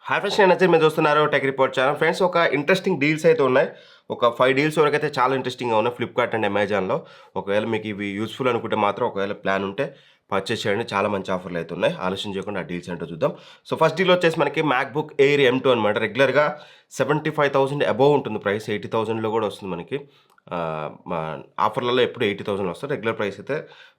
Hi friends, నేను నచ్చింది మీరు చూస్తున్నారు టెక్ రిపోర్ట్ ఛానల్. ఫ్రెండ్స్, ఒక ఇంట్రెస్టింగ్ డీల్స్ అయితే ఉన్నాయి. ఒక 5 డీల్స్ వరకు అయితే చాలా ఇంట్రెస్టింగ్గా ఉన్నాయి ఫ్లిప్కార్ట్ అండ్ అమెజాన్లో. ఒకవేళ మీకు ఇవి యూస్ఫుల్ అనుకుంటే మాత్రం ఒకవేళ ప్లాన్ ఉంటే పర్చేస్ చేయండి. చాలా మంచి ఆఫర్లు అయితే ఉన్నాయి. ఆలస్యం చేయకుండా ఆ డీల్స్ ఏంటో చూద్దాం. సో ఫస్ట్ డీల్ వచ్చేసి మనకి మ్యాక్బుక్ ఎయిర్ M2 అనమాట. రెగ్యులర్గా 75,000 అబోవ్ ఉంటుంది ప్రైస్. 80,000లో కూడా వస్తుంది మనకి. ఆఫర్లలో ఎప్పుడు 80,000 వస్తుంది. రెగ్యులర్ ప్రైస్ అయితే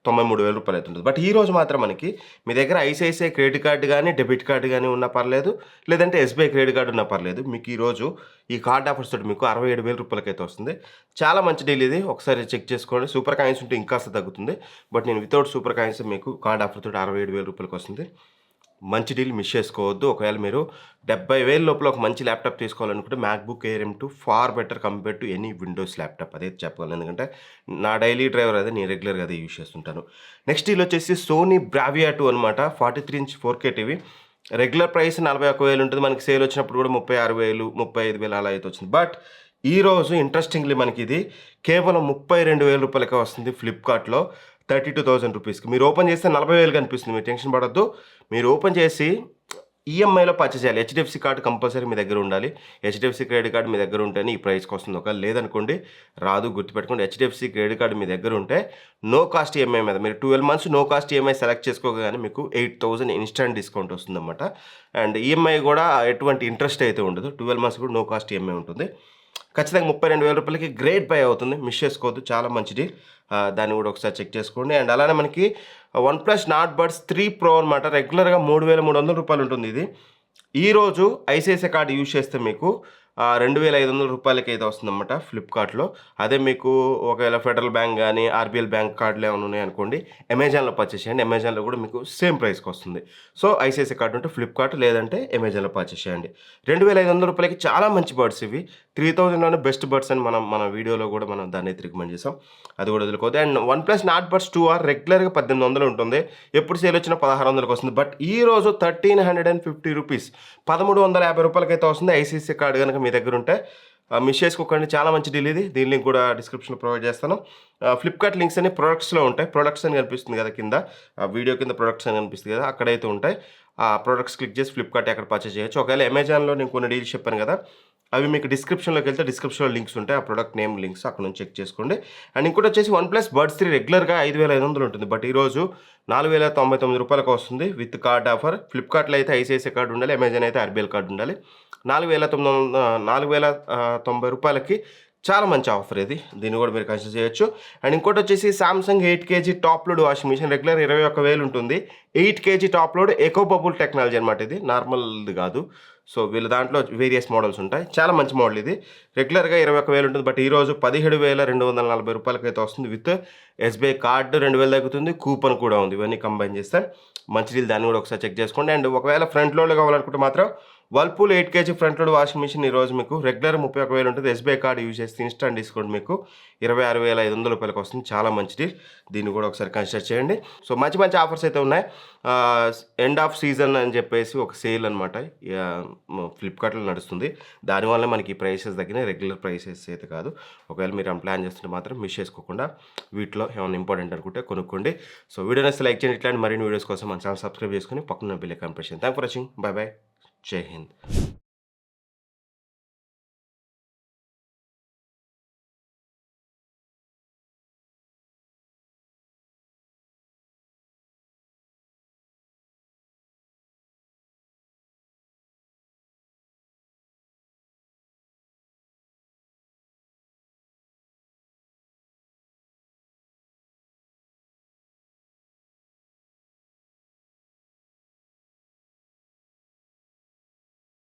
93,000 రూపాయలు అయితే ఉంటుంది. బట్ ఈ రోజు మాత్రం మనకి మీ దగ్గర ఐసిఐసిఐ క్రెడిట్ కార్డు కానీ డెబిట్ కార్డు కానీ ఉన్నా పర్లేదు, లేదంటే ఎస్బీఐ క్రెడిట్ కార్డు ఉన్నా పర్లేదు, మీకు ఈరోజు ఈ కార్డ్ ఆఫర్స్ తోటి మీకు 67,000 రూపాయలకి అయితే వస్తుంది. చాలా మంచి డీల్ ఇది. ఒకసారి చెక్ చేసుకోండి. సూపర్ కాయిన్స్ ఉంటే ఇంకాస్త తగ్గుతుంది. బట్ నేను వితౌట్ సూపర్ కాయిన్స్ మీకు కార్డ్ ఆఫర్ తోటి 67,000 రూపాయలకి వస్తుంది. మంచి డీల్ మిస్ చేసుకోవద్దు. ఒకవేళ మీరు 70,000 లోపల ఒక మంచి ల్యాప్టాప్ తీసుకోవాలనుకుంటే MacBook Air M2 far better compare to any Windows laptop అదే చెప్పగలను. ఎందుకంటే నా డైలీ డ్రైవర్ అదే, నేను రెగ్యులర్గా అదే యూజ్ చేస్తుంటాను. నెక్స్ట్ డీల్ వచ్చేసి సోనీ బ్రావియా 2 అనమాట. 43 inch 4K TV. Regular price 41,000 ఉంటుంది. మనకి సేల్ వచ్చినప్పుడు కూడా 36,000 35,000 అలా అయితే వచ్చింది. బట్ ఈరోజు ఇంట్రెస్టింగ్లీ మనకి ఇది కేవలం 32,000 రూపాయలకే వస్తుంది ఫ్లిప్కార్ట్లో. 32,000 రూపీస్కి మీరు ఓపెన్ చేస్తే 40,000 కనిపిస్తుంది. మీరు టెన్షన్ పడద్దు. మీరు ఓపెన్ చేసి ఈఎంఐలో పర్చేస్ చేయాలి. హెచ్డిఎఫ్సి కార్డు కంపల్సరీ మీ దగ్గర ఉండాలి. హెచ్డిఎఫ్సి క్రెడిట్ కార్డు మీ దగ్గర ఉంటేనే ఈ ప్రైస్కి వస్తుంది. ఒకవేళ లేదనుకోండి రాదు, గుర్తుపెట్టుకోండి. హెచ్డిఎఫ్సి క్రెడిట్ కార్డు మీ దగ్గర ఉంటే నో కాస్ట్ ఈఎంఐ మీద మీరు 12 months no cost EMI select చేసుకోగానే మీకు 8,000 ఇన్స్టెంట్ డిస్కౌంట్ వస్తుందన్నమాట. అండ్ ఈఎంఐ కూడా ఎటువంటి ఇంట్రెస్ట్ అయితే ఉండదు. 12 months కూడా నో కాస్ట్ ఈఎంఐ ఉంటుంది. ఖచ్చితంగా 32,000 రూపాయలకి గ్రేట్ బై అవుతుంది. మిస్ చేసుకోవద్దు. చాలా మంచిది. దాన్ని కూడా ఒకసారి చెక్ చేసుకోండి. అండ్ అలానే మనకి OnePlus Nord Buds 3 Pro అనమాట. రెగ్యులర్గా 3,300 రూపాయలు ఉంటుంది ఇది. ఈరోజు ఐసిఐసిఐ కార్డు యూజ్ చేస్తే మీకు 2,500 రూపాయలకి అయితే వస్తుందన్నమాట ఫ్లిప్కార్ట్లో. అదే మీకు ఒకవేళ ఫెడరల్ బ్యాంక్ కానీ ఆర్బీఎల్ బ్యాంక్ కార్డులు ఏమైనా ఉన్నాయనుకోండి, అమెజాన్లో పర్చేస్ చేయండి. అమెజాన్లో కూడా మీకు సేమ్ ప్రైస్కి వస్తుంది. సో ఐసిఐసిఐ కార్డు ఉంటే ఫ్లిప్కార్ట్ లేదంటే అమెజాన్లో పర్చేస్ చేయండి. 2,500 రూపాయలకి చాలా మంచి బర్డ్స్ ఇవి. 3,000లోనే బెస్ట్ బర్డ్స్ అని మన వీడియోలో కూడా మనం దాన్ని అయితే రికమెండ్ చేసాం. అది కూడా వదులుకోవద్దు. And OnePlus Nord Buds 2R రెగ్యులర్గా 1,800 ఉంటుంది. ఎప్పుడు సేల్ వచ్చినా 1,600కి వస్తుంది. బట్ ఈ రోజు 1,350 రూపీస్ 1,350 రూపాయలకి అయితే వస్తుంది. ఐసిఐసిఐ కార్డు కనుక మీ దగ్గర ఉంటే మిస్ చేసుకోకండి. చాలా మంచి డీల్ ఇది. దీని లింక్ కూడా డిస్క్రిప్షన్లో ప్రొవైడ్ చేస్తాను. ఫ్లిప్కార్ట్ లింక్స్ అన్ని ప్రొడక్ట్స్లో ఉంటాయి. ప్రొడక్ట్స్ అని కనిపిస్తుంది కదా కింద, వీడియో కింద ప్రొడక్ట్స్ అని కనిపిస్తుంది కదా, అక్కడైతే ఉంటాయి. ఆ ప్రొడక్ట్స్ క్లిక్ చేసి ఫ్లిప్కార్ట్ ఎక్కడ పర్చేస్ చేయొచ్చు. ఒకవేళ అమెజాన్లో నేను కొన్ని డీల్స్ చెప్పాను కదా, అవి మీకు డిస్క్రిప్షన్లోకి వెళ్తే డిస్క్రిప్షన్లో లింక్స్ ఉంటాయి. ఆ ప్రొడక్ట్ నేమ్ లింక్స్ అక్కడ నుంచి చెక్ చేసుకోండి. అండ్ ఇంకోటి వచ్చేసి OnePlus Buds 3 రెగ్యులర్గా 5,500 ఉంటుంది. బట్ ఈరోజు 4,099 రూపాయలకు వస్తుంది విత్ కార్డ్ ఆఫర్. ఫ్లిప్కార్ట్లో అయితే ఐసిఐసిఐ కార్డు ఉండాలి, అమెజాన్ అయితే ఆర్బీఎల్ కార్డు ఉండాలి. 4,090 రూపాయలకి చాలా మంచి ఆఫర్ ఇది. దీన్ని కూడా మీరు కన్సిడర్ చేయొచ్చు. అండ్ ఇంకోటి వచ్చేసి Samsung 8 kg top load washing machine. Regular 21,000 ఉంటుంది. 8 kg top load eco bubble technology అనమాట. ఇది నార్మల్ది కాదు. సో వీళ్ళ దాంట్లో వేరియస్ మోడల్స్ ఉంటాయి. చాలా మంచి మోడల్ ఇది. రెగ్యులర్గా 21,000 ఉంటుంది. బట్ ఈరోజు 17,240 రూపాయలకి అయితే వస్తుంది. విత్ ఎస్బీఐ కార్డు 2,000 తగ్గుతుంది. కూపన్ కూడా ఉంది. ఇవన్నీ కంబైన్ చేస్తే మంచి డీల్. దాన్ని కూడా ఒకసారి చెక్ చేసుకోండి. అండ్ ఒకవేళ ఫ్రంట్ లోడ్ కావాలనుకుంటే మాత్రం Whirlpool 8 kg front load washing machine ఈరోజు మీకు రెగ్యులర్ 31,000 ఉంటుంది. ఎస్బీఐ కార్డు యూజ్ చేస్తే ఇన్స్టాంట్ డిస్కౌంట్ మీకు 26,500 రూపాయలకి వస్తుంది. చాలా మంచిది. దీన్ని కూడా ఒకసారి కన్సిడర్ చేయండి. సో మంచి మంచి ఆఫర్స్ అయితే ఉన్నాయి. ఎండ్ ఆఫ్ సీజన్ అని చెప్పేసి ఒక సేల్ అనమాట ఫ్లిప్కార్ట్లో నడుస్తుంది. దానివల్ల మనకి ప్రైసెస్ తగ్గినాయి. రెగ్యులర్ ప్రైసెస్ అయితే కాదు. ఒకవేళ మీరు ప్లాన్ చేస్తుంటే మాత్రం మిస్ చేసుకోకుండా వీటిలో ఏమైనా ఇంపార్టెంట్ అనుకుంటే కొనుక్కోండి. సో వీడియో నచ్చితే లైక్ చేయండి. ఇట్లాంటి మరిన్ని వీడియోస్ కోసం మన ఛానల్ సబ్స్క్రైబ్ చేసుకుని పక్కన బెల్ ఐకాన్ ప్రెస్ చేయండి. Thank for watching. By by. జై హింద్.